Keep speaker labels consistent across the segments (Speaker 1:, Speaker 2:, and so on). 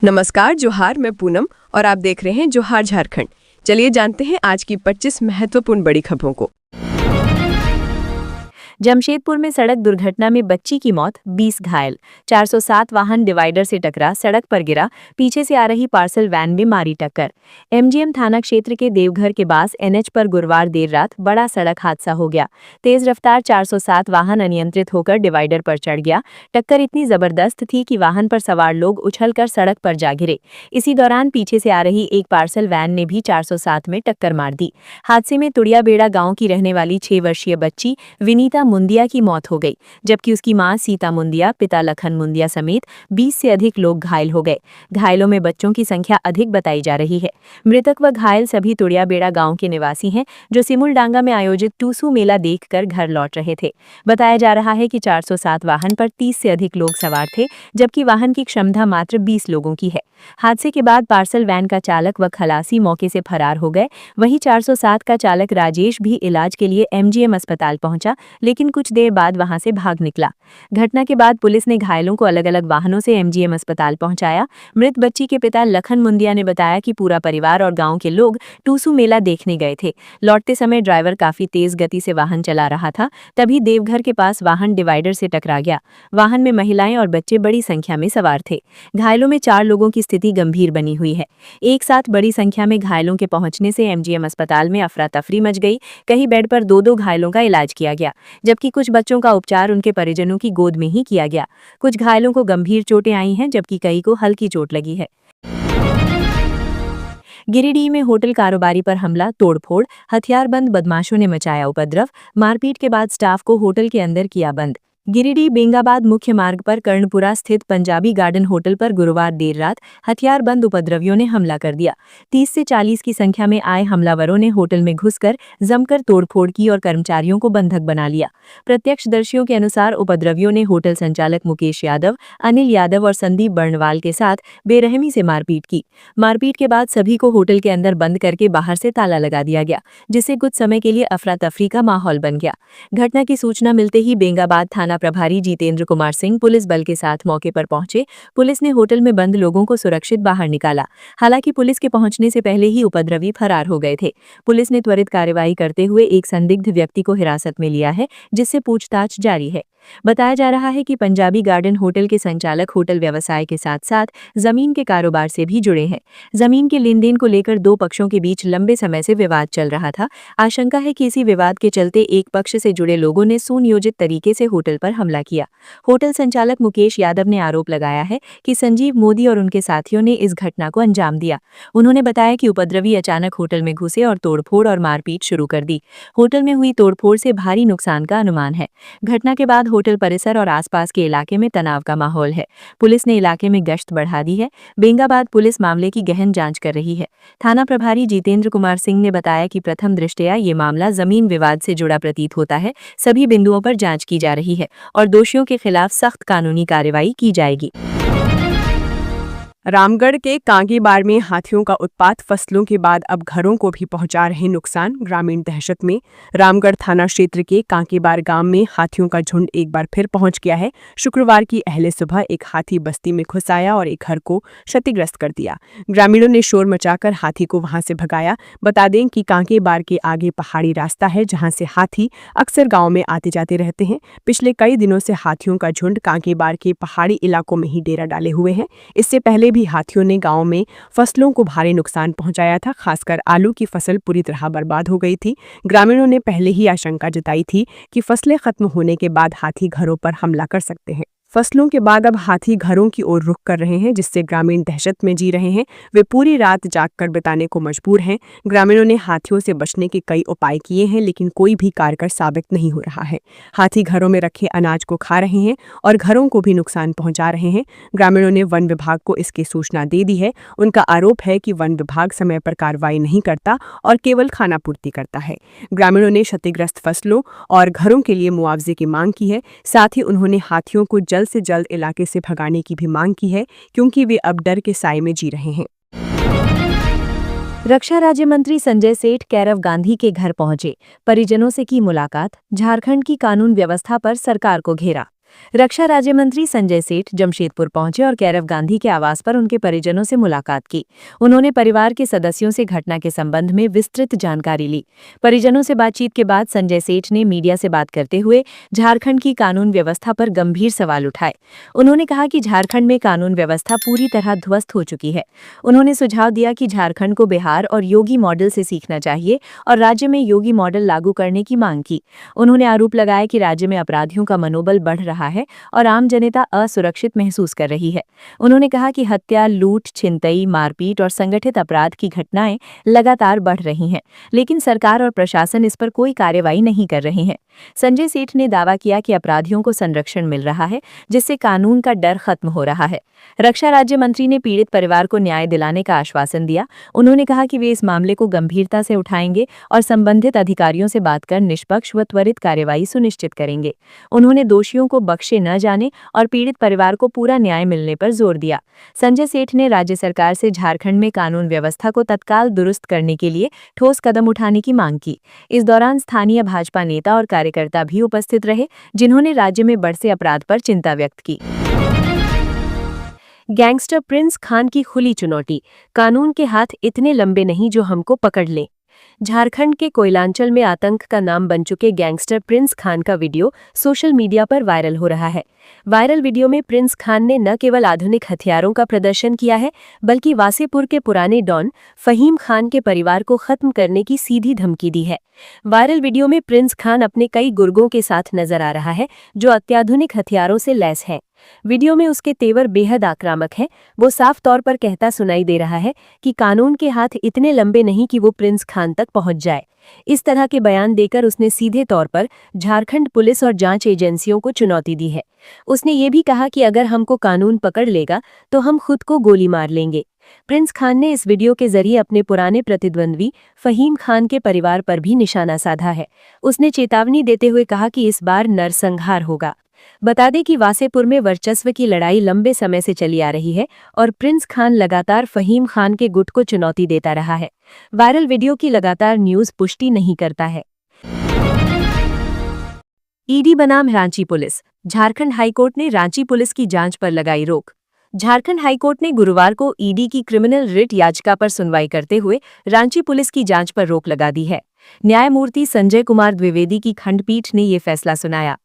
Speaker 1: नमस्कार, जोहार। मैं पूनम और आप देख रहे हैं जोहार झारखंड। चलिए जानते हैं आज की 25 महत्वपूर्ण बड़ी खबरों को।
Speaker 2: जमशेदपुर में सड़क दुर्घटना में बच्ची की मौत, 20 घायल। 407 वाहन डिवाइडर से टकरा सड़क पर गिरा, पीछे से आ रही पार्सल वैन में मारी टक्कर। एमजीएम थाना क्षेत्र के देवघर के पास एनएच पर गुरुवार देर रात बड़ा सड़क हादसा हो गया। तेज रफ्तार 407 वाहन अनियंत्रित होकर डिवाइडर पर चढ़ गया। टक्कर इतनी जबरदस्त थी कि वाहन पर सवार लोग उछलकर सड़क पर जा गिरे। इसी दौरान पीछे से आ रही एक पार्सल वैन ने भी 407 में टक्कर मार दी। हादसे में तुड़ियाबेड़ा गांव की रहने वाली 6 वर्षीय बच्ची विनीता मुंदिया की मौत हो गई, जबकि उसकी मां सीता मुंदिया, पिता लखन मुंदिया समेत 20 से अधिक लोग घायल हो गए। घायलों में बच्चों की संख्या अधिक बताई जा रही है। मृतक व घायल सभी तुड़ियाबेड़ा गांव के निवासी हैं, जो सिमुलडांगा में आयोजित टूसू मेला देखकर घर लौट रहे थे। बताया जा रहा है कि 407 वाहन पर 30 से अधिक लोग सवार थे, जबकि वाहन की क्षमता मात्र 20 लोगों की है। हादसे के बाद पार्सल वैन का चालक व खलासी मौके से फरार हो गए। वहीं 407 का चालक राजेश भी इलाज के लिए एमजीएम अस्पताल पहुंचा, लेकिन कुछ देर बाद वहां से भाग निकला। घटना के बाद पुलिस ने घायलों को अलग अलग वाहनों से एमजीएम अस्पताल पहुंचाया। मृत बच्ची के पिता लखन मुंदिया ने बताया कि पूरा परिवार और गांव के लोग टूसू मेला देखने गए थे। लौटते समय ड्राइवर काफी तेज गति से वाहन चला रहा था, तभी देवघर के पास वाहन डिवाइडर से टकरा गया। वाहन में महिलाएं और बच्चे बड़ी संख्या में सवार थे। घायलों में 4 लोगों की स्थिति गंभीर बनी हुई है। एक साथ बड़ी संख्या में घायलों के पहुंचने से एमजीएम अस्पताल में अफरा तफरी मच गई। कई बेड पर 2-2 घायलों का इलाज किया गया, जबकि कुछ बच्चों का उपचार उनके परिजनों की गोद में ही किया गया। कुछ घायलों को गंभीर चोटें आई हैं, जबकि कई को हल्की चोट लगी है। गिरिडीह में होटल कारोबारी पर हमला, तोड़फोड़, हथियारबंद बदमाशों ने मचाया उपद्रव। मारपीट के बाद स्टाफ को होटल के अंदर किया बंद। गिरिडीह बेंगाबाद मुख्य मार्ग पर कर्णपुरा स्थित पंजाबी गार्डन होटल पर गुरुवार देर रात हथियारबंद उपद्रवियों ने हमला कर दिया। 30 से 40 की संख्या में आए हमलावरों ने होटल में घुसकर जमकर तोड़फोड़ की और कर्मचारियों को बंधक बना लिया। प्रत्यक्षदर्शियों के अनुसार उपद्रवियों ने होटल संचालक मुकेश यादव, अनिल यादव और संदीप बर्णवाल के साथ बेरहमी से मारपीट की। मारपीट के बाद सभी को होटल के अंदर बंद करके बाहर से ताला लगा दिया गया, जिससे कुछ समय के लिए अफरा तफरी का माहौल बन गया। घटना की सूचना मिलते ही बेंगाबाद थाना प्रभारी जितेंद्र कुमार सिंह पुलिस बल के साथ मौके पर पहुंचे। पुलिस ने होटल में बंद लोगों को सुरक्षित बाहर निकाला। हालांकि पुलिस के पहुंचने से पहले ही उपद्रवी फरार हो गए थे। पुलिस ने त्वरित कार्रवाई करते हुए एक संदिग्ध व्यक्ति को हिरासत में लिया है, जिससे पूछताछ जारी है। बताया जा रहा है कि पंजाबी गार्डन होटल के संचालक होटल व्यवसाय के साथ साथ जमीन के कारोबार से भी जुड़े हैं। जमीन के लेन देन को लेकर 2 पक्षों के बीच लंबे समय से विवाद चल रहा था। आशंका है कि इसी विवाद के चलते एक पक्ष से जुड़े लोगों ने सुनियोजित तरीके से होटल पर हमला किया। होटल संचालक मुकेश यादव ने आरोप लगाया है कि संजीव मोदी और उनके साथियों ने इस घटना को अंजाम दिया। उन्होंने बताया कि उपद्रवी अचानक होटल में घुसे और तोड़फोड़ और मारपीट शुरू कर दी। होटल में हुई तोड़फोड़ से भारी नुकसान का अनुमान है। घटना के बाद होटल परिसर और आसपास के इलाके में तनाव का माहौल है। पुलिस ने इलाके में गश्त बढ़ा दी है। बेंगाबाद पुलिस मामले की गहन जांच कर रही है। थाना प्रभारी जितेंद्र कुमार सिंह ने बताया कि प्रथम दृष्टया ये मामला जमीन विवाद से जुड़ा प्रतीत होता है। सभी बिंदुओं पर जांच की जा रही है और दोषियों के खिलाफ सख्त कानूनी कार्रवाई की जाएगी।
Speaker 1: रामगढ़ के कांगीबार में हाथियों का उत्पात, फसलों के बाद अब घरों को भी पहुंचा रहे नुकसान, ग्रामीण दहशत में। रामगढ़ थाना क्षेत्र के कांगीबार गांव में हाथियों का झुंड एक बार फिर पहुंच गया है। शुक्रवार की अहले सुबह एक हाथी बस्ती में घुस आया और एक घर को क्षतिग्रस्त कर दिया। ग्रामीणों ने शोर मचाकर हाथी को वहां से भगाया। बता दें कि कांगीबार के आगे पहाड़ी रास्ता है, जहां से हाथी अक्सर गाँव में आते जाते रहते हैं। पिछले कई दिनों से हाथियों का झुंड कांगीबार के पहाड़ी इलाकों में ही डेरा डाले हुए हैं। इससे पहले भी हाथियों ने गांव में फसलों को भारी नुकसान पहुंचाया था। खासकर आलू की फसल पूरी तरह बर्बाद हो गई थी। ग्रामीणों ने पहले ही आशंका जताई थी कि फसलें खत्म होने के बाद हाथी घरों पर हमला कर सकते हैं। फसलों के बाद अब हाथी घरों की ओर रुख कर रहे हैं, जिससे ग्रामीण दहशत में जी रहे हैं। वे पूरी रात जागकर बिताने को मजबूर हैं। ग्रामीणों ने हाथियों से बचने के कई उपाय किए हैं, लेकिन कोई भी कारगर साबित नहीं हो रहा है। हाथी घरों में रखे अनाज को खा रहे हैं और घरों को भी नुकसान पहुंचा रहे हैं। ग्रामीणों ने वन विभाग को इसकी सूचना दे दी है। उनका आरोप है कि वन विभाग समय पर कार्रवाई नहीं करता और केवल खानापूर्ति करता है। ग्रामीणों ने क्षतिग्रस्त फसलों और घरों के लिए मुआवजे की मांग की है। साथ ही उन्होंने हाथियों को जल्द से जल्द इलाके से भगाने की भी मांग की है, क्योंकि वे अब डर के साए में जी रहे हैं।
Speaker 2: रक्षा राज्य मंत्री संजय सेठ कैरव गांधी के घर पहुंचे, परिजनों से की मुलाकात, झारखंड की कानून व्यवस्था पर सरकार को घेरा। रक्षा राज्य मंत्री संजय सेठ जमशेदपुर पहुंचे और कैरव गांधी के आवास पर उनके परिजनों से मुलाकात की। उन्होंने परिवार के सदस्यों से घटना के संबंध में विस्तृत जानकारी ली। परिजनों से बातचीत के बाद संजय सेठ ने मीडिया से बात करते हुए झारखंड की कानून व्यवस्था पर गंभीर सवाल उठाए। उन्होंने कहा कि झारखंड में कानून व्यवस्था पूरी तरह ध्वस्त हो चुकी है। उन्होंने सुझाव दिया कि झारखंड को बिहार और योगी मॉडल से सीखना चाहिए और राज्य में योगी मॉडल लागू करने की मांग की। उन्होंने आरोप लगाया कि राज्य में अपराधियों का मनोबल बढ़ रहा है और आम जनता असुरक्षित महसूस कर रही है। उन्होंने कहा कि हत्या, लूट, छिनतई, मारपीट और संगठित अपराध की घटनाएं लगातार बढ़ रही हैं, लेकिन सरकार और प्रशासन इस पर कोई कार्रवाई नहीं कर रहे हैं। संजय सेठ ने दावा किया कि अपराधियों को संरक्षण मिल रहा है, जिससे कानून का डर खत्म हो रहा है। रक्षा राज्य मंत्री ने पीड़ित परिवार को न्याय दिलाने का आश्वासन दिया। उन्होंने कहा कि वे इस मामले को गंभीरता से उठाएंगे और संबंधित अधिकारियों से बात कर निष्पक्ष व त्वरित कार्रवाई सुनिश्चित करेंगे। उन्होंने दोषियों को बख्शे न जाने और पीड़ित परिवार को पूरा न्याय मिलने पर जोर दिया। संजय सेठ ने राज्य सरकार से झारखंड में कानून व्यवस्था को तत्काल दुरुस्त करने के लिए ठोस कदम उठाने की मांग की। इस दौरान स्थानीय भाजपा नेता और कार्यकर्ता भी उपस्थित रहे, जिन्होंने राज्य में बढ़ते अपराध पर चिंता व्यक्त की। गैंगस्टर प्रिंस खान की खुली चुनौती, कानून के हाथ इतने लंबे नहीं जो हमको पकड़ लें। झारखंड के कोयलांचल में आतंक का नाम बन चुके गैंगस्टर प्रिंस खान का वीडियो सोशल मीडिया पर वायरल हो रहा है। वायरल वीडियो में प्रिंस खान ने न केवल आधुनिक हथियारों का प्रदर्शन किया है, बल्कि वासेपुर के पुराने डॉन फहीम खान के परिवार को खत्म करने की सीधी धमकी दी है। वायरल वीडियो में प्रिंस खान अपने कई गुर्गों के साथ नजर आ रहा है, जो अत्याधुनिक हथियारों से लैस है। वीडियो में उसके तेवर बेहद आक्रामक हैं। वो साफ तौर पर कहता सुनाई दे रहा है कि कानून के हाथ इतने लंबे नहीं कि वो प्रिंस खान तक पहुंच जाए। इस तरह के बयान देकर उसने सीधे तौर पर झारखंड पुलिस और जांच एजेंसियों को चुनौती दी है। उसने ये भी कहा कि अगर हमको कानून पकड़ लेगा तो हम खुद को गोली मार लेंगे। प्रिंस खान ने इस वीडियो के जरिए अपने पुराने प्रतिद्वंद्वी फहीम खान के परिवार पर भी निशाना साधा है। उसने चेतावनी देते हुए कहा कि इस बार नरसंहार होगा। बता दें कि वासेपुर में वर्चस्व की लड़ाई लंबे समय से चली आ रही है और प्रिंस खान लगातार फहीम खान के गुट को चुनौती देता रहा है। वायरल वीडियो की लगातार न्यूज़ पुष्टि नहीं करता है। ईडी बनाम रांची पुलिस, झारखंड हाईकोर्ट ने रांची पुलिस की जांच पर लगाई रोक। झारखंड हाईकोर्ट ने गुरुवार को ईडी की क्रिमिनल रिट याचिका पर सुनवाई करते हुए रांची पुलिस की जांच पर रोक लगा दी है। न्यायमूर्ति संजय कुमार द्विवेदी की खंडपीठ ने ये फैसला सुनाया।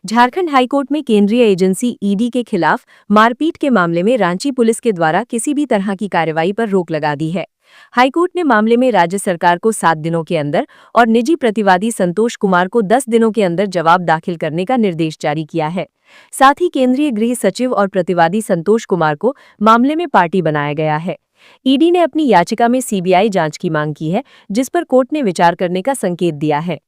Speaker 2: झारखंड हाईकोर्ट में केंद्रीय एजेंसी ईडी के खिलाफ मारपीट के मामले में रांची पुलिस के द्वारा किसी भी तरह की कार्रवाई पर रोक लगा दी है। हाईकोर्ट ने मामले में राज्य सरकार को 7 दिनों के अंदर और निजी प्रतिवादी संतोष कुमार को 10 दिनों के अंदर जवाब दाखिल करने का निर्देश जारी किया है। साथ ही केंद्रीय गृह सचिव और प्रतिवादी संतोष कुमार को मामले में पार्टी बनाया गया है। ईडी ने अपनी याचिका में सीबीआई जांच की मांग की है, जिस पर कोर्ट ने विचार करने का संकेत दिया है।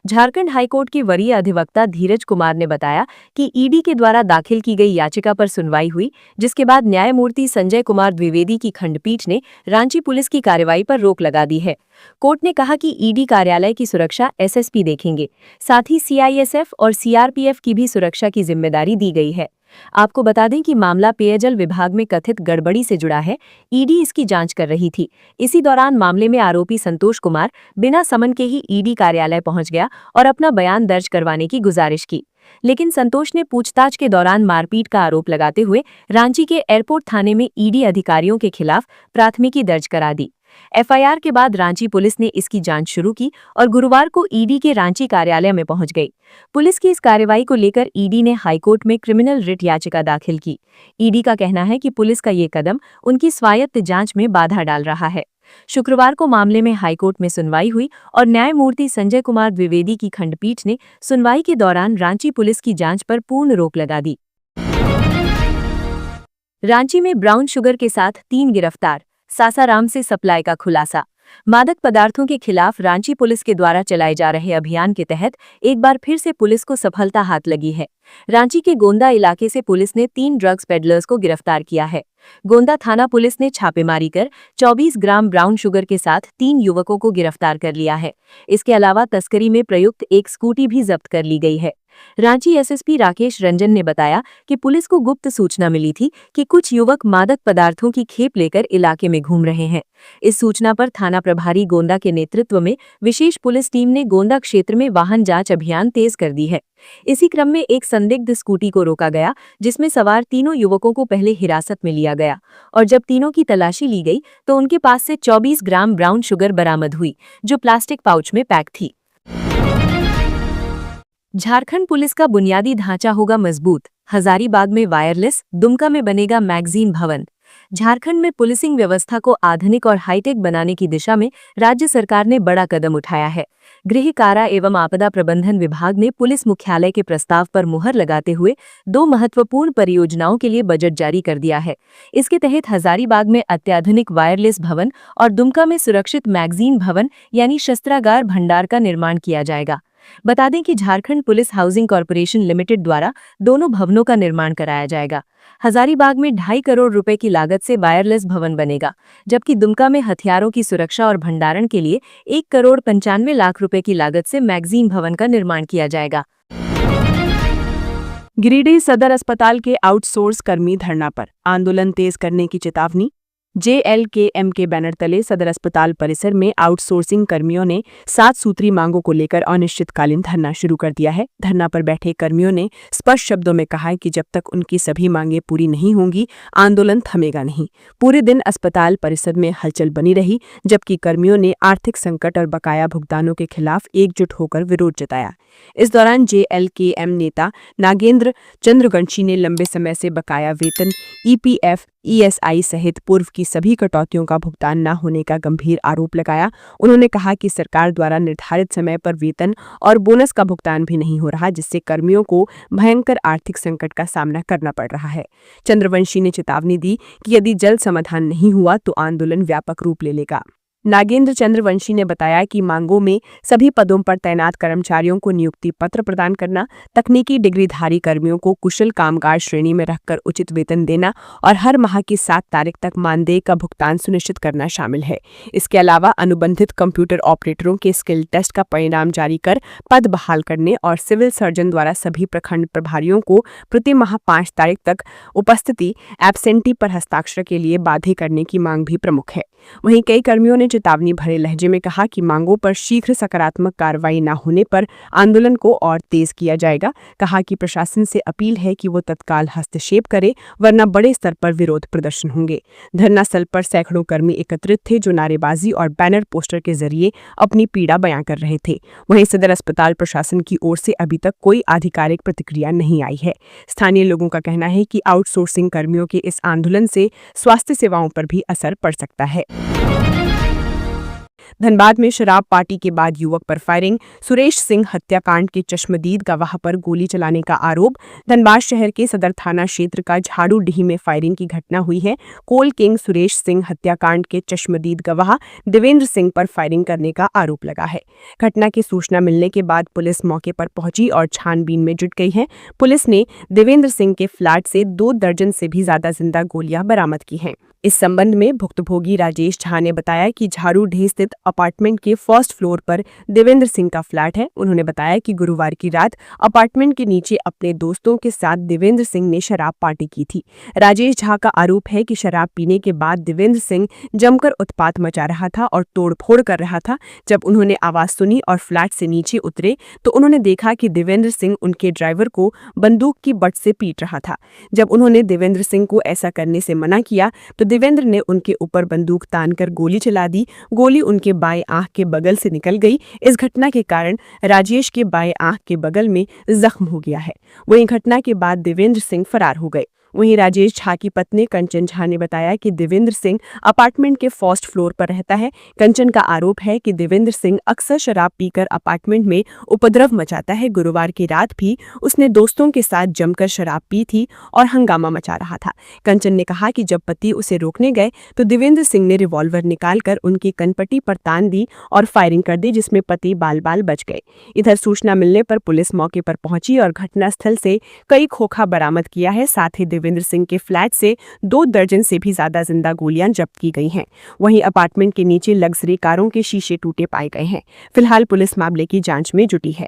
Speaker 2: झारखंड हाईकोर्ट के वरीय अधिवक्ता धीरज कुमार ने बताया कि ईडी के द्वारा दाखिल की गई याचिका पर सुनवाई हुई, जिसके बाद न्यायमूर्ति संजय कुमार द्विवेदी की खंडपीठ ने रांची पुलिस की कार्रवाई पर रोक लगा दी है। कोर्ट ने कहा कि ईडी कार्यालय की सुरक्षा एसएसपी देखेंगे, साथ ही सीआईएसएफ और सीआरपीएफ की भी सुरक्षा की जिम्मेदारी दी गई है। आपको बता दें कि मामला पेयजल विभाग में कथित गड़बड़ी से जुड़ा है। ईडी इसकी जांच कर रही थी। इसी दौरान मामले में आरोपी संतोष कुमार बिना समन के ही ईडी कार्यालय पहुंच गया और अपना बयान दर्ज करवाने की गुजारिश की, लेकिन संतोष ने पूछताछ के दौरान मारपीट का आरोप लगाते हुए रांची के एयरपोर्ट थाने में ईडी अधिकारियों के खिलाफ प्राथमिकी दर्ज करा दी। एफआईआर के बाद रांची पुलिस ने इसकी जांच शुरू की और गुरुवार को ईडी के रांची कार्यालय में पहुंच गई। पुलिस की इस कार्रवाई को लेकर ईडी ने हाईकोर्ट में क्रिमिनल रिट याचिका दाखिल की। ईडी का कहना है कि पुलिस का ये कदम उनकी स्वायत्त जांच में बाधा डाल रहा है। शुक्रवार को मामले में हाईकोर्ट में सुनवाई हुई और न्यायमूर्ति संजय कुमार द्विवेदी की खंडपीठ ने सुनवाई के दौरान रांची पुलिस की जांच पर पूर्ण रोक लगा दी। रांची में ब्राउन शुगर के साथ 3 गिरफ्तार, सासाराम से सप्लाई का खुलासा। मादक पदार्थों के खिलाफ रांची पुलिस के द्वारा चलाए जा रहे अभियान के तहत एक बार फिर से पुलिस को सफलता हाथ लगी है। रांची के गोंदा इलाके से पुलिस ने 3 ड्रग्स पेडलर्स को गिरफ्तार किया है। गोंदा थाना पुलिस ने छापेमारी कर 24 ग्राम ब्राउन शुगर के साथ 3 युवकों को गिरफ्तार कर लिया है। इसके अलावा तस्करी में प्रयुक्त एक स्कूटी भी जब्त कर ली गई है। रांची एसएसपी राकेश रंजन ने बताया कि पुलिस को गुप्त सूचना मिली थी कि कुछ युवक मादक पदार्थों की खेप लेकर इलाके में घूम रहे हैं। इस सूचना पर थाना प्रभारी गोंदा के नेतृत्व में विशेष पुलिस टीम ने गोंदा क्षेत्र में वाहन जांच अभियान तेज कर दी है। इसी क्रम में एक संदिग्ध स्कूटी को रोका गया, जिसमें सवार तीनों युवकों को पहले हिरासत में लिया गया और जब तीनों की तलाशी ली गई तो उनके पास से 24 ग्राम ब्राउन शुगर बरामद हुई, जो प्लास्टिक पाउच में पैक थी। झारखंड पुलिस का बुनियादी ढांचा होगा मजबूत, हजारीबाग में वायरलेस, दुमका में बनेगा मैगजीन भवन। झारखंड में पुलिसिंग व्यवस्था को आधुनिक और हाईटेक बनाने की दिशा में राज्य सरकार ने बड़ा कदम उठाया है। गृह कारा एवं आपदा प्रबंधन विभाग ने पुलिस मुख्यालय के प्रस्ताव पर मुहर लगाते हुए 2 महत्वपूर्ण परियोजनाओं के लिए बजट जारी कर दिया है। इसके तहत हजारीबाग में अत्याधुनिक वायरलेस भवन और दुमका में सुरक्षित मैगजीन भवन यानी शस्त्रागार भंडार का निर्माण किया जाएगा। बता दें कि Jharkhand police housing corporation limited द्वारा दोनों भवनों का निर्माण कराया जाएगा। हजारीबाग में 2.5 करोड़ रुपए की लागत से वायरलेस भवन बनेगा, जबकि दुमका में हथियारों की सुरक्षा और भंडारण के लिए 1 करोड़ 95 लाख रुपए की लागत से मैगजीन भवन का निर्माण किया जाएगा।
Speaker 1: गिरिडीह सदर अस्पताल के आउटसोर्स कर्मी धरना पर, आंदोलन तेज करने की चेतावनी। JLKM के बैनर तले सदर अस्पताल परिसर में आउटसोर्सिंग कर्मियों ने 7 सूत्री मांगों को लेकर अनिश्चितकालीन धरना शुरू कर दिया है। धरना पर बैठे कर्मियों ने स्पष्ट शब्दों में कहा है कि जब तक उनकी सभी मांगें पूरी नहीं होंगी, आंदोलन थमेगा नहीं। पूरे दिन अस्पताल परिसर में हलचल बनी रही, जबकि कर्मियों ने आर्थिक संकट और बकाया भुगतानों के खिलाफ एकजुट होकर विरोध जताया। इस दौरान JLKM नेता नागेंद्र चंद्रवंशी ने लंबे समय से बकाया वेतन, EPF, ESI सहित पूर्व की सभी कटौतियों का भुगतान न होने का गंभीर आरोप लगाया। उन्होंने कहा कि सरकार द्वारा निर्धारित समय पर वेतन और बोनस का भुगतान भी नहीं हो रहा, जिससे कर्मियों को भयंकर आर्थिक संकट का सामना करना पड़ रहा है। चंद्रवंशी ने चेतावनी दी कि यदि जल्द समाधान नहीं हुआ तो आंदोलन व्यापक रूप ले लेगा। नागेंद्र चंद्रवंशी ने बताया कि मांगों में सभी पदों पर तैनात कर्मचारियों को नियुक्ति पत्र प्रदान करना, तकनीकी डिग्रीधारी कर्मियों को कुशल कामगार श्रेणी में रखकर उचित वेतन देना और हर माह की 7 तारीख तक मानदेय का भुगतान सुनिश्चित करना शामिल है। इसके अलावा अनुबंधित कंप्यूटर ऑपरेटरों के स्किल टेस्ट का परिणाम जारी कर पद बहाल करने और सिविल सर्जन द्वारा सभी प्रखंड प्रभारियों को प्रति माह 5 तारीख तक उपस्थिति एब्सेंटी पर हस्ताक्षर के लिए बाध्य करने की मांग भी प्रमुख है। वहीं कई कर्मियों ने चेतावनी भरे लहजे में कहा कि मांगों पर शीघ्र सकारात्मक कार्रवाई न होने पर आंदोलन को और तेज किया जाएगा। कहा कि प्रशासन से अपील है कि वो तत्काल हस्तक्षेप करे, वरना बड़े स्तर पर विरोध प्रदर्शन होंगे। धरना स्थल पर सैकड़ों कर्मी एकत्रित थे, जो नारेबाजी और बैनर पोस्टर के जरिए अपनी पीड़ा बयां कर रहे थे। वहीं सदर अस्पताल प्रशासन की ओर से अभी तक कोई आधिकारिक प्रतिक्रिया नहीं आई है। स्थानीय लोगों का कहना है कि आउटसोर्सिंग कर्मियों के इस आंदोलन से स्वास्थ्य सेवाओं पर भी असर पड़ सकता है। धनबाद में शराब पार्टी के बाद युवक पर फायरिंग, सुरेश सिंह हत्याकांड के चश्मदीद गवाह पर गोली चलाने का आरोप। धनबाद शहर के सदर थाना क्षेत्र का झाड़ूडीह में फायरिंग की घटना हुई है। कोल किंग सुरेश सिंह हत्याकांड के चश्मदीद गवाह देवेंद्र सिंह पर फायरिंग करने का आरोप लगा है। घटना की सूचना मिलने के बाद पुलिस मौके पर पहुंची और छानबीन में जुट गई है। पुलिस ने देवेंद्र सिंह के फ्लैट से 2 दर्जन से भी ज्यादा जिंदा गोलियां बरामद की हैं। इस संबंध में भुक्तभोगी राजेश झा ने बताया कि झाड़ूडीह स्थित अपार्टमेंट के फर्स्ट फ्लोर पर देवेंद्र सिंह का फ्लैट है। उन्होंने बताया कि गुरुवार की रात अपार्टमेंट के नीचे अपने दोस्तों के साथ देवेंद्र सिंह ने शराब पार्टी की थी। राजेश झा का आरोप है कि शराब पीने के बाद देवेंद्र सिंह जमकर उत्पात मचा रहा था और तोड़फोड़ कर रहा था। जब उन्होंने आवाज सुनी और फ्लैट से नीचे उतरे तो उन्होंने देखा कि देवेंद्र सिंह उनके ड्राइवर को बंदूक की बट से पीट रहा था। जब उन्होंने देवेंद्र सिंह को ऐसा करने से मना किया तो देवेंद्र ने उनके ऊपर बंदूक तानकर गोली चला दी। गोली उनके बाएं आंख के बगल से निकल गई। इस घटना के कारण राजेश के बाएं आंख के बगल में जख्म हो गया है। वहीं घटना के बाद देवेंद्र सिंह फरार हो गए। वहीं राजेश झा की पत्नी कंचन झा ने बताया कि देवेंद्र सिंह अपार्टमेंट के फर्स्ट फ्लोर पर रहता है। कंचन का आरोप है कि देवेंद्र सिंह अक्सर शराब पीकर अपार्टमेंट में उपद्रव मचाता है। गुरुवार की रात भी उसने दोस्तों के साथ जमकर शराब पी थी और हंगामा मचा रहा था। कंचन ने कहा कि जब पति उसे रोकने गए तो देवेंद्र सिंह ने रिवॉल्वर निकालकर उनकी कनपट्टी पर तान दी और फायरिंग कर दी, जिसमें पति बाल बाल बच गए। इधर सूचना मिलने पर पुलिस मौके पर पहुंची और घटनास्थल से कई खोखा बरामद किया है। साथ ही देवेंद्र सिंह के फ्लैट से 2 दर्जन से भी ज्यादा जिंदा गोलियां जब्त की गई हैं। वहीं अपार्टमेंट के नीचे लग्जरी कारों के शीशे टूटे पाए गए हैं। फिलहाल पुलिस मामले की जांच में जुटी है।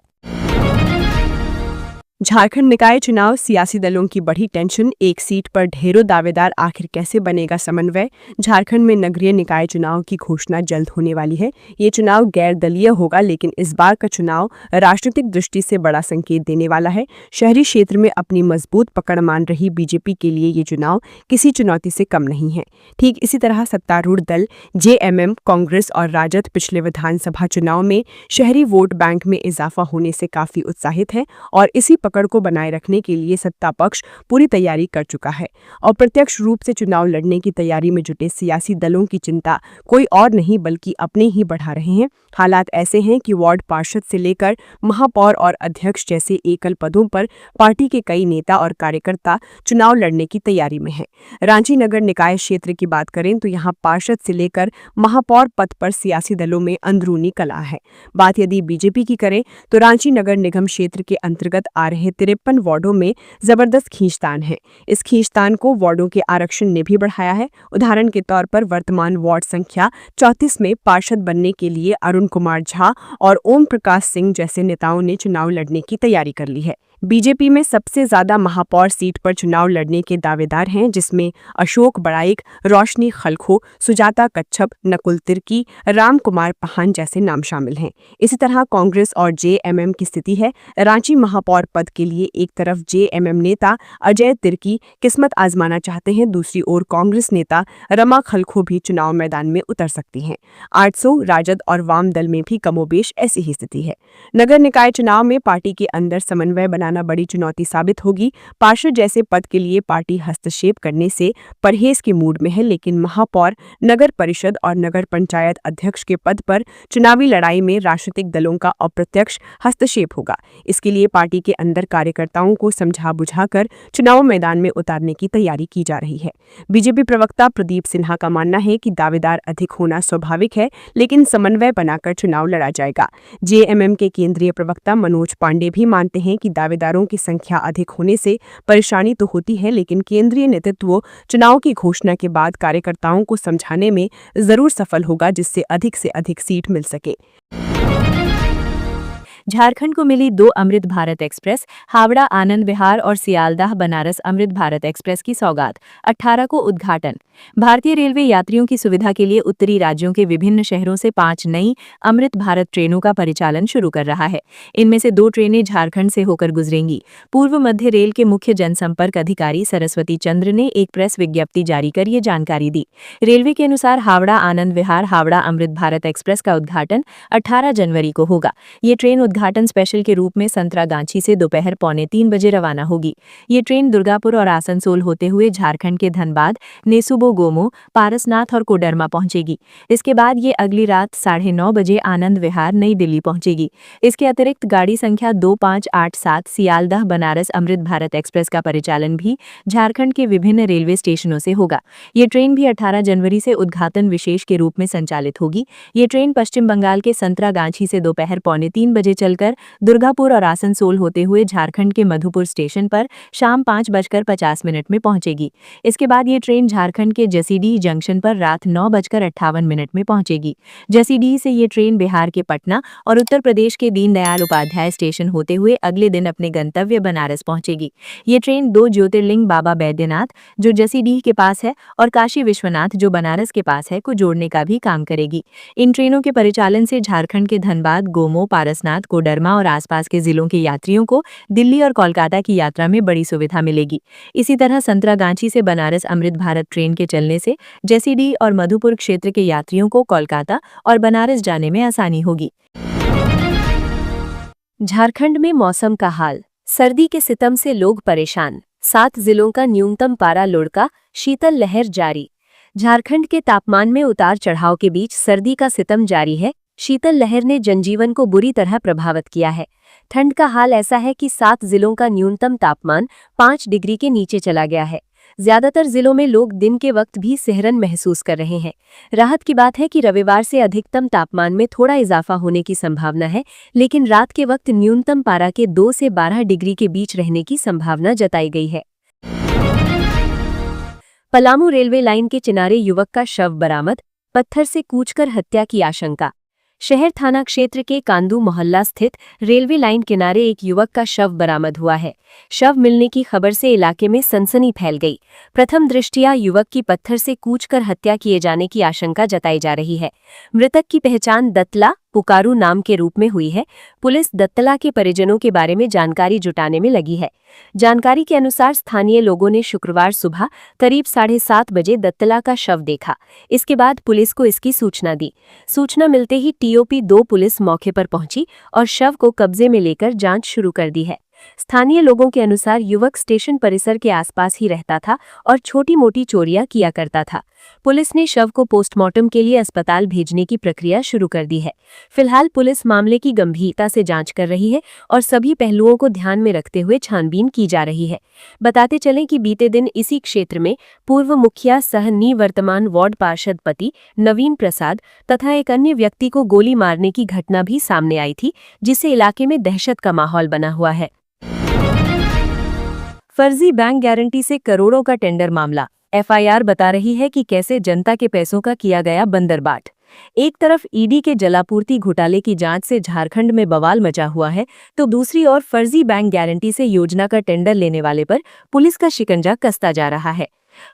Speaker 1: झारखंड निकाय चुनाव, सियासी दलों की बढ़ी टेंशन, एक सीट पर ढेरों दावेदार, आखिर कैसे बनेगा समन्वय। झारखंड में नगरीय निकाय चुनाव की घोषणा जल्द होने वाली है। ये चुनाव गैर दलीय होगा, लेकिन इस बार का चुनाव राजनीतिक दृष्टि से बड़ा संकेत देने वाला है। शहरी क्षेत्र में अपनी मजबूत पकड़ मान रही बीजेपी के लिए ये चुनाव किसी चुनौती से कम नहीं है। ठीक इसी तरह सत्तारूढ़ दल जेएमएम, कांग्रेस और राजद पिछले विधानसभा चुनाव में शहरी वोट बैंक में इजाफा होने से काफी उत्साहित है और इसी पकड़ को बनाए रखने के लिए सत्ता पक्ष पूरी तैयारी कर चुका है। और प्रत्यक्ष रूप से चुनाव लड़ने की तैयारी में जुटे सियासी दलों की चिंता कोई और नहीं बल्कि अपने ही बढ़ा रहे हैं। हालात ऐसे हैं कि वार्ड पार्षद से लेकर महापौर और अध्यक्ष जैसे एकल पदों पर पार्टी के कई नेता और कार्यकर्ता चुनाव लड़ने की तैयारी में हैं। रांची नगर निकाय क्षेत्र की बात करें तो यहाँ पार्षद से लेकर महापौर पद पर सियासी दलों में अंदरूनी कलह है। बात यदि बीजेपी की करें तो रांची नगर निगम क्षेत्र के अंतर्गत आ रहे 53 वार्डों में जबरदस्त खींचतान है। इस खींचतान को वार्डों के आरक्षण ने भी बढ़ाया है। उदाहरण के तौर पर वर्तमान वार्ड संख्या 34 में पार्षद बनने के लिए अरुण कुमार झा और ओम प्रकाश सिंह जैसे नेताओं ने चुनाव लड़ने की तैयारी कर ली है। बीजेपी में सबसे ज्यादा महापौर सीट पर चुनाव लड़ने के दावेदार हैं, जिसमें अशोक बड़ाइक, रोशनी खलखो, सुजाता कच्छप, नकुल तिर्की, राम कुमार पहान जैसे नाम शामिल हैं। इसी तरह कांग्रेस और जेएमएम की स्थिति है। रांची महापौर पद के लिए एक तरफ जेएमएम नेता अजय तिर्की किस्मत आजमाना चाहते हैं, दूसरी ओर कांग्रेस नेता रमा खलखो भी चुनाव मैदान में उतर सकती हैं। 800 राजद और वाम दल में भी कमोबेश ऐसी ही स्थिति है। नगर निकाय चुनाव में पार्टी के अंदर समन्वय बनाना बड़ी चुनौती साबित होगी। पार्षद जैसे पद के लिए पार्टी हस्तक्षेप करने से परहेज के मूड में है, लेकिन महापौर, नगर परिषद और नगर पंचायत अध्यक्ष के पद पर चुनावी लड़ाई में राजनीतिक दलों का अप्रत्यक्ष हस्तक्षेप होगा। इसके लिए पार्टी के अंदर कार्यकर्ताओं को समझा बुझाकर चुनाव मैदान में उतारने की तैयारी की जा रही है। बीजेपी प्रवक्ता प्रदीप सिन्हा का मानना है कि दावेदार अधिक होना स्वाभाविक है, लेकिन समन्वय बनाकर चुनाव लड़ा जाएगा। जेएमएम के केंद्रीय प्रवक्ता मनोज पांडे भी मानते हैं कि दावेदारों की संख्या अधिक होने से परेशानी तो होती है, लेकिन केंद्रीय नेतृत्व चुनाव की घोषणा के बाद कार्यकर्ताओं को समझाने में जरूर सफल होगा, जिससे अधिक से अधिक सीट मिल सके।
Speaker 2: झारखंड को मिली 2 अमृत भारत एक्सप्रेस, हावड़ा आनंद विहार और सियालदाह बनारस अमृत भारत एक्सप्रेस की सौगात, 18 को उद्घाटन। भारतीय रेलवे यात्रियों की सुविधा के लिए उत्तरी राज्यों के विभिन्न शहरों से 5 नई अमृत भारत ट्रेनों का परिचालन शुरू कर रहा है। इनमें से 2 ट्रेनें झारखंड से होकर गुजरेंगी। पूर्व मध्य रेल के मुख्य जनसंपर्क अधिकारी सरस्वती चंद्र ने एक प्रेस विज्ञप्ति जारी कर ये जानकारी दी। रेलवे के अनुसार हावड़ा आनंद विहार हावड़ा अमृत भारत एक्सप्रेस का उद्घाटन 18 जनवरी को होगा। ये ट्रेन उद्घाटन स्पेशल के रूप में संतरागाछी से दोपहर 2:45 बजे रवाना होगी। ये ट्रेन दुर्गापुर और आसनसोल होते हुए झारखंड के धनबाद, नेसुबो गोमो, पारसनाथ और कोडरमा पहुंचेगी। इसके बाद ये अगली रात 9:30 बजे आनंद विहार नई दिल्ली पहुंचेगी। इसके अतिरिक्त गाड़ी संख्या 2587 सियालदाह बनारस अमृत भारत एक्सप्रेस का परिचालन भी झारखंड के विभिन्न रेलवे स्टेशनों से होगा। ये ट्रेन भी 18 जनवरी से उद्घाटन विशेष के रूप में संचालित होगी। ये ट्रेन पश्चिम बंगाल के संतरागाछी से दोपहर 2:45 बजे चलकर दुर्गापुर और आसनसोल होते हुए झारखंड के मधुपुर स्टेशन पर शाम 5:50 में पहुंचेगी। इसके बाद ये ट्रेन झारखंड के जसीडीह जंक्शन पर रात 9:58 में पहुंचेगी। जसीडीह से ये ट्रेन बिहार के पटना और उत्तर प्रदेश के दीनदयाल उपाध्याय स्टेशन होते हुए अगले दिन अपने गंतव्य बनारस पहुंचेगी। ये ट्रेन 2 ज्योतिर्लिंग बाबा बैद्यनाथ, जो जसीडीह के पास है, और काशी विश्वनाथ, जो बनारस के पास है, को जोड़ने का भी काम करेगी। इन ट्रेनों के परिचालन से झारखंड के धनबाद, गोमो, पारसनाथ, कोडरमा और आसपास के जिलों के यात्रियों को दिल्ली और कोलकाता की यात्रा में बड़ी सुविधा मिलेगी। इसी तरह संतरागाछी से बनारस अमृत भारत ट्रेन के चलने से जसीडीह और मधुपुर क्षेत्र के यात्रियों को कोलकाता और बनारस जाने में आसानी होगी। झारखंड में मौसम का हाल, सर्दी के सितम से लोग परेशान, 7 जिलों का न्यूनतम पारा लुढ़का, शीतल लहर जारी। झारखंड के तापमान में उतार चढ़ाव के बीच सर्दी का सितम जारी है। शीतल लहर ने जनजीवन को बुरी तरह प्रभावित किया है। ठंड का हाल ऐसा है कि 7 जिलों का न्यूनतम तापमान 5 डिग्री के नीचे चला गया है। ज्यादातर जिलों में लोग दिन के वक्त भी सिहरन महसूस कर रहे हैं। राहत की बात है कि रविवार से अधिकतम तापमान में थोड़ा इजाफा होने की संभावना है, लेकिन रात के वक्त न्यूनतम पारा के 2 से 12 डिग्री के बीच रहने की संभावना जताई गई है। पलामू रेलवे लाइन के किनारे युवक का शव बरामद, पत्थर से कूचकर हत्या की आशंका। शहर थाना क्षेत्र के कांदू मोहल्ला स्थित रेलवे लाइन किनारे एक युवक का शव बरामद हुआ है। शव मिलने की खबर से इलाके में सनसनी फैल गई। प्रथम दृष्टया युवक की पत्थर से कूचकर हत्या किए जाने की आशंका जताई जा रही है। मृतक की पहचान दत्तला पुकारू नाम के रूप में हुई है। पुलिस दत्तला के परिजनों के बारे में जानकारी जुटाने में लगी है। जानकारी के अनुसार स्थानीय लोगों ने शुक्रवार सुबह करीब 7:30 बजे दत्तला का शव देखा। इसके बाद पुलिस को इसकी सूचना दी। सूचना मिलते ही टीओपी 2 पुलिस मौके पर पहुंची और शव को कब्जे में लेकर जांच शुरू कर दी है। स्थानीय लोगों के अनुसार युवक स्टेशन परिसर के आसपास ही रहता था और छोटी मोटी चोरियां किया करता था। पुलिस ने शव को पोस्टमार्टम के लिए अस्पताल भेजने की प्रक्रिया शुरू कर दी है। फिलहाल पुलिस मामले की गंभीरता से जांच कर रही है और सभी पहलुओं को ध्यान में रखते हुए छानबीन की जा रही है। बताते चलें कि बीते दिन इसी क्षेत्र में पूर्व मुखिया सह निवर्तमान वार्ड पार्षद पति नवीन प्रसाद तथा एक अन्य व्यक्ति को गोली मारने की घटना भी सामने आई थी, जिससे इलाके में दहशत का माहौल बना हुआ है। फर्जी बैंक गारंटी से करोड़ों का टेंडर मामला। एफआईआर बता रही है कि कैसे जनता के पैसों का किया गया बंदरबाट। एक तरफ ईडी के जलापूर्ति घोटाले की जांच से झारखंड में बवाल मचा हुआ है, तो दूसरी ओर फर्जी बैंक गारंटी से योजना का टेंडर लेने वाले पर पुलिस का शिकंजा कसता जा रहा है।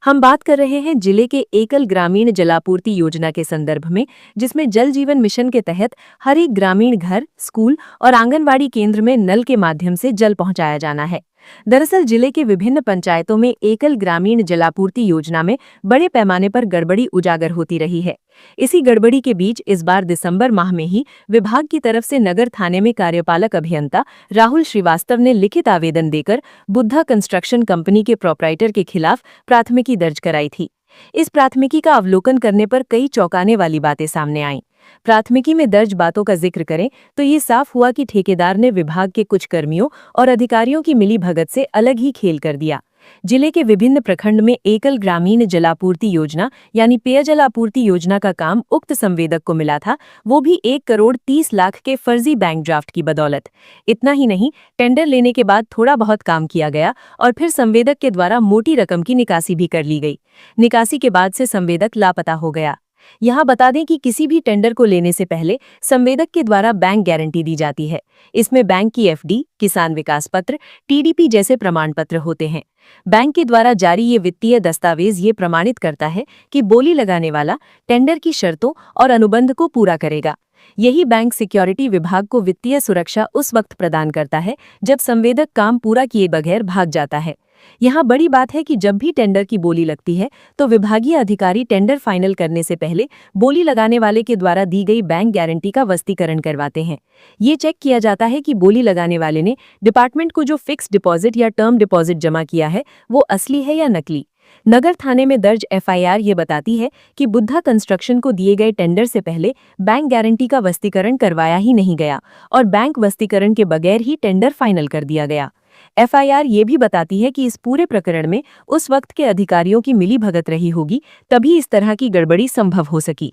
Speaker 2: हम बात कर रहे हैं जिले के एकल ग्रामीण जलापूर्ति योजना के संदर्भ में, जिसमें जल जीवन मिशन के तहत हर एक ग्रामीण घर, स्कूल और आंगनबाड़ी केंद्र में नल के माध्यम से जल पहुंचाया जाना है। दरअसल जिले के विभिन्न पंचायतों में एकल ग्रामीण जलापूर्ति योजना में बड़े पैमाने पर गड़बड़ी उजागर होती रही है। इसी गड़बड़ी के बीच इस बार दिसंबर माह में ही विभाग की तरफ से नगर थाने में कार्यपालक अभियंता राहुल श्रीवास्तव ने लिखित आवेदन देकर बुद्धा कंस्ट्रक्शन कंपनी के प्रोपराइटर के खिलाफ प्राथमिकी दर्ज कराई थी। इस प्राथमिकी का अवलोकन करने पर कई चौंकाने वाली बातें सामने आईं। प्राथमिकी में दर्ज बातों का जिक्र करें तो ये साफ हुआ कि ठेकेदार ने विभाग के कुछ कर्मियों और अधिकारियों की मिलीभगत से अलग ही खेल कर दिया। जिले के विभिन्न प्रखंड में एकल ग्रामीण जलापूर्ति योजना यानी पेयजल आपूर्ति योजना का काम उक्त संवेदक को मिला था, वो भी 1,30,00,000 के फर्जी बैंक ड्राफ्ट की बदौलत। इतना ही नहीं, टेंडर लेने के बाद थोड़ा बहुत काम किया गया और फिर संवेदक के द्वारा मोटी रकम की निकासी भी कर ली गई। निकासी के बाद से संवेदक लापता हो गया। यहाँ बता दें कि किसी भी टेंडर को लेने से पहले संवेदक के द्वारा बैंक गारंटी दी जाती है। इसमें बैंक की एफडी, किसान विकास पत्र, टीडीपी जैसे प्रमाण पत्र होते हैं। बैंक के द्वारा जारी ये वित्तीय दस्तावेज ये प्रमाणित करता है कि बोली लगाने वाला टेंडर की शर्तों और अनुबंध को पूरा करेगा। यही बैंक सिक्योरिटी विभाग को वित्तीय सुरक्षा उस वक्त प्रदान करता है जब संवेदक काम पूरा किए बगैर भाग जाता है। यहाँ बड़ी बात है कि जब भी टेंडर की बोली लगती है तो विभागीय अधिकारी टेंडर फाइनल करने से पहले बोली लगाने वाले के द्वारा दी गई बैंक गारंटी का वस्तीकरण करवाते हैं। ये चेक किया जाता है कि बोली लगाने वाले ने डिपार्टमेंट को जो फिक्स डिपॉजिट या टर्म डिपॉजिट जमा किया है वो असली है या नकली। नगर थाने में दर्ज एफआईआर ये बताती है कि बुद्धा कंस्ट्रक्शन को दिए गए टेंडर से पहले बैंक गारंटी का वस्तीकरण करवाया ही नहीं गया और बैंक वस्तीकरण के बगैर ही टेंडर फाइनल कर दिया गया। एफआईआर ये भी बताती है कि इस पूरे प्रकरण में उस वक्त के अधिकारियों की मिलीभगत रही होगी, तभी इस तरह की गड़बड़ी संभव हो सकी।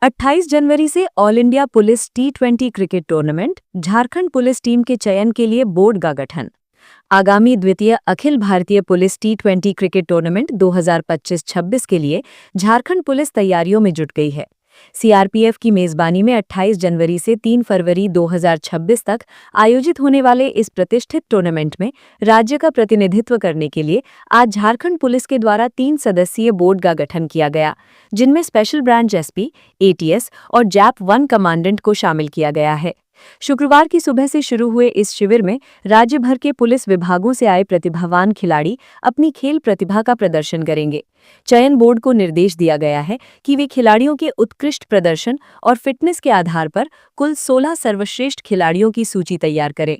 Speaker 2: 28 जनवरी से all India police T20 cricket tournament, Jharkhand police team के चयन के लिए बोर्ड का गठन। आगामी द्वितीय Akhil Bharatiya police T20 cricket tournament 2025-26 के लिए झारखंड पुलिस तैयारियों में जुट गई है। सीआरपीएफ की मेजबानी में 28 जनवरी से 3 फरवरी 2026 तक आयोजित होने वाले इस प्रतिष्ठित टूर्नामेंट में राज्य का प्रतिनिधित्व करने के लिए आज झारखंड पुलिस के द्वारा 3 सदस्यीय बोर्ड का गठन किया गया, जिनमें स्पेशल ब्रांच एसपी, एटीएस और जैप 1 कमांडेंट को शामिल किया गया है। शुक्रवार की सुबह से शुरू हुए इस शिविर में राज्य भर के पुलिस विभागों से आए प्रतिभावान खिलाड़ी अपनी खेल प्रतिभा का प्रदर्शन करेंगे। चयन बोर्ड को निर्देश दिया गया है कि वे खिलाड़ियों के उत्कृष्ट प्रदर्शन और फिटनेस के आधार पर कुल 16 सर्वश्रेष्ठ खिलाड़ियों की सूची तैयार करें।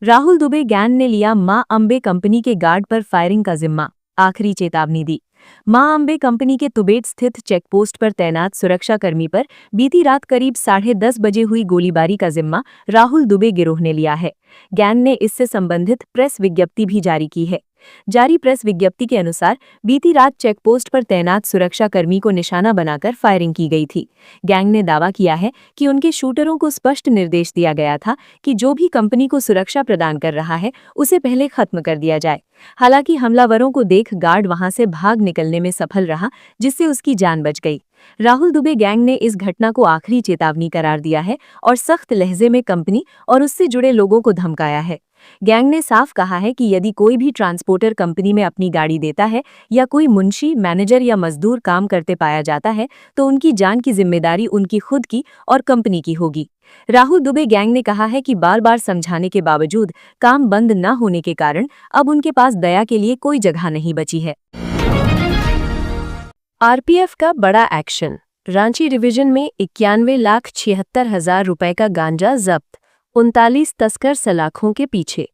Speaker 2: राहुल दुबे गैंग ने लिया मां अंबे कंपनी के गार्ड पर फायरिंग का जिम्मा, आखिरी चेतावनी दी। मां अंबे कंपनी के तुबेट स्थित चेकपोस्ट पर तैनात सुरक्षाकर्मी पर बीती रात करीब 10:30 बजे हुई गोलीबारी का जिम्मा राहुल दुबे गिरोह ने लिया है। गैंग ने इससे संबंधित प्रेस विज्ञप्ति भी जारी की है। जारी प्रेस विज्ञप्ति के अनुसार बीती रात चेकपोस्ट पर तैनात सुरक्षा कर्मी को निशाना बनाकर फायरिंग की गई थी। गैंग ने दावा किया है कि उनके शूटरों को स्पष्ट निर्देश दिया गया था कि जो भी कंपनी को सुरक्षा प्रदान कर रहा है उसे पहले खत्म कर दिया जाए। हालांकि हमलावरों को देख गार्ड वहां से भाग निकलने में सफल रहा, जिससे उसकी जान बच गई। राहुल दुबे गैंग ने इस घटना को आखिरी चेतावनी करार दिया है और सख्त लहजे में कंपनी और उससे जुड़े लोगों को धमकाया है। गैंग ने साफ कहा है कि यदि कोई भी ट्रांसपोर्टर कंपनी में अपनी गाड़ी देता है या कोई मुंशी, मैनेजर या मजदूर काम करते पाया जाता है तो उनकी जान की जिम्मेदारी उनकी खुद की और कंपनी की होगी। राहुल दुबे गैंग ने कहा है कि बार बार समझाने के बावजूद काम बंद न होने के कारण अब उनके पास दया के लिए कोई जगह नहीं बची है। आरपीएफ का बड़ा एक्शन। रांची डिवीजन में 91,76,000 रुपए का गांजा जब्त, 39 तस्कर सलाखों के पीछे।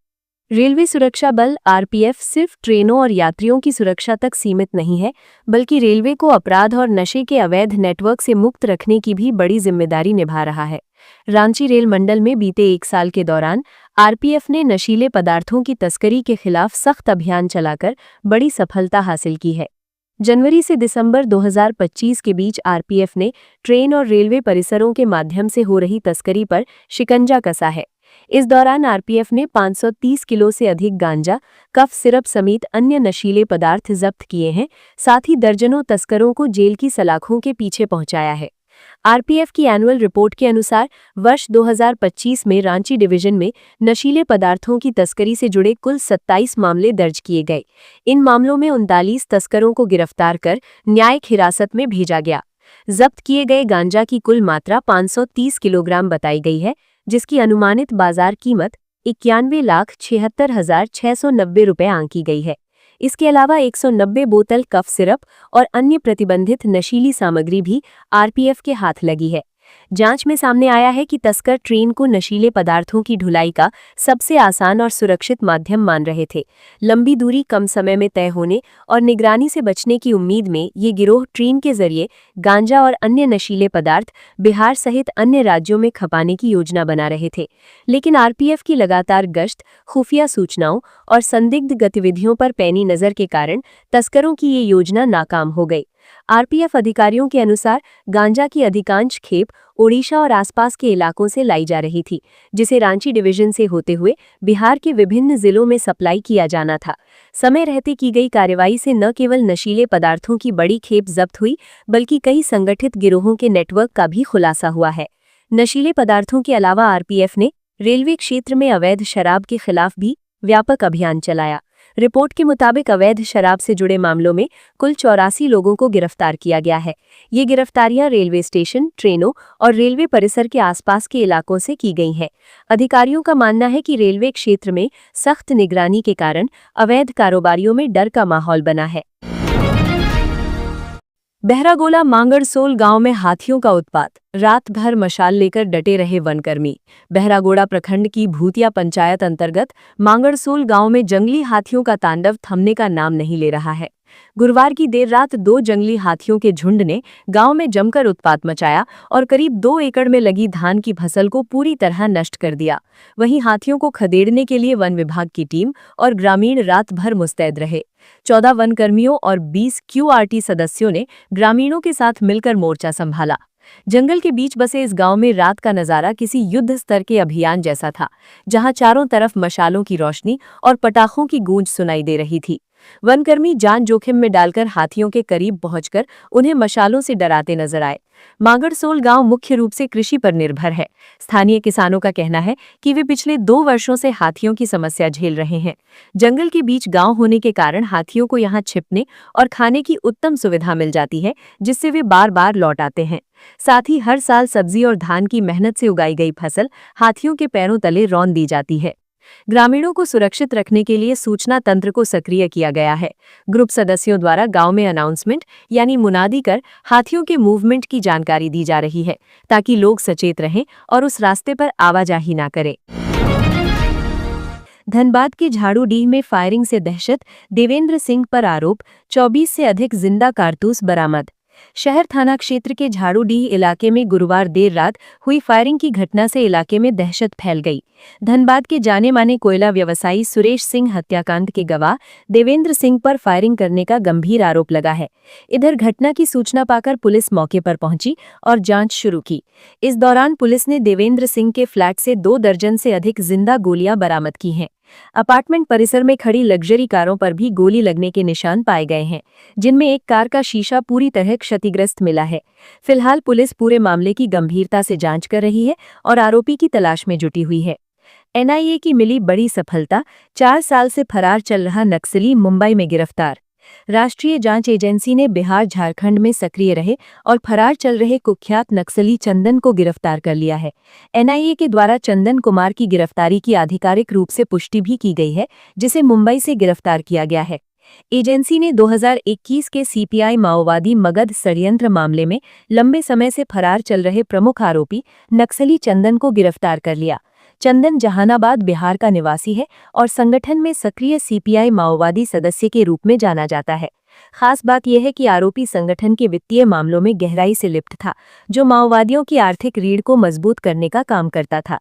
Speaker 2: रेलवे सुरक्षा बल आरपीएफ सिर्फ ट्रेनों और यात्रियों की सुरक्षा तक सीमित नहीं है, बल्कि रेलवे को अपराध और नशे के अवैध नेटवर्क से मुक्त रखने की भी बड़ी जिम्मेदारी निभा रहा है। रांची रेल मंडल में बीते 1 साल के दौरान आरपीएफ ने नशीले पदार्थों की तस्करी के खिलाफ सख्त अभियान चलाकर बड़ी सफलता हासिल की है। जनवरी से दिसंबर 2025 के बीच आरपीएफ ने ट्रेन और रेलवे परिसरों के माध्यम से हो रही तस्करी पर शिकंजा कसा है। इस दौरान आरपीएफ ने 530 किलो से अधिक गांजा, कफ सिरप समेत अन्य नशीले पदार्थ जब्त किए हैं। साथ ही दर्जनों तस्करों को जेल की सलाखों के पीछे पहुंचाया है। आरपीएफ की एनुअल रिपोर्ट के अनुसार वर्ष 2025 में रांची डिवीजन में नशीले पदार्थों की तस्करी से जुड़े कुल 27 मामले दर्ज किए गए। इन मामलों में 39 तस्करों को गिरफ्तार कर न्यायिक हिरासत में भेजा गया। जब्त किए गए गांजा की कुल मात्रा 530 किलोग्राम बताई गई है, जिसकी अनुमानित बाजार कीमत 91,76,690 रुपये आंकी गई है। इसके अलावा 190 बोतल कफ सिरप और अन्य प्रतिबंधित नशीली सामग्री भी आरपीएफ के हाथ लगी है। जांच में सामने आया है कि तस्कर ट्रेन को नशीले पदार्थों की ढुलाई का सबसे आसान और सुरक्षित माध्यम मान रहे थे। लंबी दूरी कम समय में तय होने और निगरानी से बचने की उम्मीद में ये गिरोह ट्रेन के जरिए गांजा और अन्य नशीले पदार्थ बिहार सहित अन्य राज्यों में खपाने की योजना बना रहे थे। लेकिन आरपीएफ की लगातार गश्त, खुफिया सूचनाओं और संदिग्ध गतिविधियों पर पैनी नजर के कारण तस्करों की ये योजना नाकाम हो गई। आरपीएफ अधिकारियों के अनुसार गांजा की अधिकांश खेप ओडिशा और आसपास के इलाकों से लाई जा रही थी, जिसे रांची डिवीजन से होते हुए बिहार के विभिन्न जिलों में सप्लाई किया जाना था। समय रहते की गई कार्रवाई से न केवल नशीले पदार्थों की बड़ी खेप जब्त हुई, बल्कि कई संगठित गिरोहों के नेटवर्क का भी खुलासा हुआ है। नशीले पदार्थों के अलावा आरपीएफ ने रेलवे क्षेत्र में अवैध शराब के खिलाफ भी व्यापक अभियान चलाया। रिपोर्ट के मुताबिक अवैध शराब से जुड़े मामलों में कुल 84 लोगों को गिरफ्तार किया गया है। ये गिरफ्तारियां रेलवे स्टेशन, ट्रेनों और रेलवे परिसर के आसपास के इलाकों से की गई हैं। अधिकारियों का मानना है कि रेलवे क्षेत्र में सख्त निगरानी के कारण अवैध कारोबारियों में डर का माहौल बना है। बहरागोला मांगड़सोल गांव में हाथियों का उत्पात, रात भर मशाल लेकर डटे रहे वनकर्मी। बहरागोड़ा प्रखंड की भूतिया पंचायत अंतर्गत मांगड़सोल गांव में जंगली हाथियों का तांडव थमने का नाम नहीं ले रहा है। गुरुवार की देर रात 2 जंगली हाथियों के झुंड ने गांव में जमकर उत्पात मचाया और करीब 2 एकड़ में लगी धान की फसल को पूरी तरह नष्ट कर दिया। वहीं हाथियों को खदेड़ने के लिए वन विभाग की टीम और ग्रामीण रात भर मुस्तैद रहे। 14 वनकर्मियों और 20 क्यूआरटी सदस्यों ने ग्रामीणों के साथ मिलकर मोर्चा संभाला। जंगल के बीच बसे इस गांव में रात का नजारा किसी युद्ध स्तर के अभियान जैसा था, जहां चारों तरफ मशालों की रोशनी और पटाखों की गूंज सुनाई दे रही थी। वनकर्मी जान जोखिम में डालकर हाथियों के करीब पहुंचकर उन्हें मशालों से डराते नजर आए। मांगड़सोल गांव मुख्य रूप से कृषि पर निर्भर है। स्थानीय किसानों का कहना है कि वे पिछले 2 वर्षों से हाथियों की समस्या झेल रहे हैं। जंगल के बीच गांव होने के कारण हाथियों को यहां छिपने और खाने की उत्तम सुविधा मिल जाती है, जिससे वे बार बार लौट आते हैं। साथ ही हर साल सब्जी और धान की मेहनत से उगाई गई फसल हाथियों के पैरों तले रौंद दी जाती है। ग्रामीणों को सुरक्षित रखने के लिए सूचना तंत्र को सक्रिय किया गया है। ग्रुप सदस्यों द्वारा गांव में अनाउंसमेंट यानी मुनादी कर हाथियों के मूवमेंट की जानकारी दी जा रही है, ताकि लोग सचेत रहें और उस रास्ते पर आवाजाही ना करें। धनबाद के झाड़ूडीह में फायरिंग से दहशत, देवेंद्र सिंह पर आरोप, 24 से अधिक जिंदा कारतूस बरामद। शहर थाना क्षेत्र के झाड़ूडीह इलाके में गुरुवार देर रात हुई फायरिंग की घटना से इलाके में दहशत फैल गई। धनबाद के जाने माने कोयला व्यवसायी सुरेश सिंह हत्याकांड के गवाह देवेंद्र सिंह पर फायरिंग करने का गंभीर आरोप लगा है। इधर घटना की सूचना पाकर पुलिस मौके पर पहुंची और जांच शुरू की। इस दौरान पुलिस ने देवेंद्र सिंह के फ्लैट से 2 दर्जन से अधिक जिंदा गोलियां बरामद की हैं। अपार्टमेंट परिसर में खड़ी लग्जरी कारों पर भी गोली लगने के निशान पाए गए हैं, जिनमें एक कार का शीशा पूरी तरह क्षतिग्रस्त मिला है। फिलहाल पुलिस पूरे मामले की गंभीरता से जांच कर रही है और आरोपी की तलाश में जुटी हुई है। एनआईए की मिली बड़ी सफलता, 4 साल से फरार चल रहा नक्सली मुंबई में गिरफ्तार। राष्ट्रीय जांच एजेंसी ने बिहार झारखंड में सक्रिय रहे और फरार चल रहे कुख्यात नक्सली चंदन को गिरफ्तार कर लिया है। एनआईए के द्वारा चंदन कुमार की गिरफ्तारी की आधिकारिक रूप से पुष्टि भी की गई है, जिसे मुंबई से गिरफ्तार किया गया है। एजेंसी ने 2021 के सीपीआई माओवादी मगध षड्यंत्र मामले में लंबे समय से फरार चल रहे प्रमुख आरोपी नक्सली चंदन को गिरफ्तार कर लिया। चंदन जहानाबाद बिहार का निवासी है और संगठन में सक्रिय सीपीआई माओवादी सदस्य के रूप में जाना जाता है। खास बात यह है कि आरोपी संगठन के वित्तीय मामलों में गहराई से लिप्त था, जो माओवादियों की आर्थिक रीढ़ को मजबूत करने का काम करता था।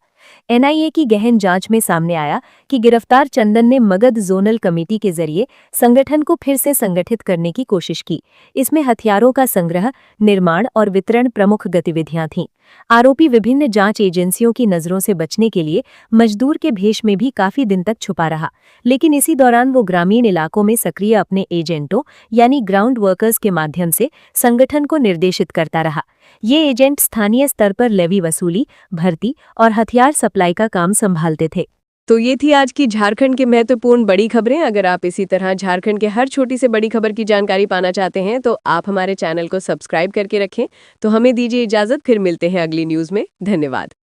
Speaker 2: एनआईए की गहन जांच में सामने आया कि गिरफ्तार चंदन ने मगध जोनल कमेटी के जरिए संगठन को फिर से संगठित करने की कोशिश की। इसमें हथियारों का संग्रह, निर्माण और वितरण प्रमुख गतिविधियां थीं। आरोपी विभिन्न जांच एजेंसियों की नजरों से बचने के लिए मजदूर के भेष में भी काफी दिन तक छुपा रहा, लेकिन इसी दौरान वो ग्रामीण इलाकों में सक्रिय अपने एजेंटों यानी ग्राउंड वर्कर्स के माध्यम से संगठन को निर्देशित करता रहा। ये एजेंट स्थानीय स्तर पर लेवी वसूली, भर्ती और हथियार सप्लाई का काम संभालते थे।
Speaker 1: तो ये थी आज की झारखंड की महत्वपूर्ण बड़ी खबरें। अगर आप इसी तरह झारखंड के हर छोटी से बड़ी खबर की जानकारी पाना चाहते हैं तो आप हमारे चैनल को सब्सक्राइब करके रखें। तो हमें दीजिए इजाजत, फिर मिलते हैं अगली न्यूज़ में। धन्यवाद।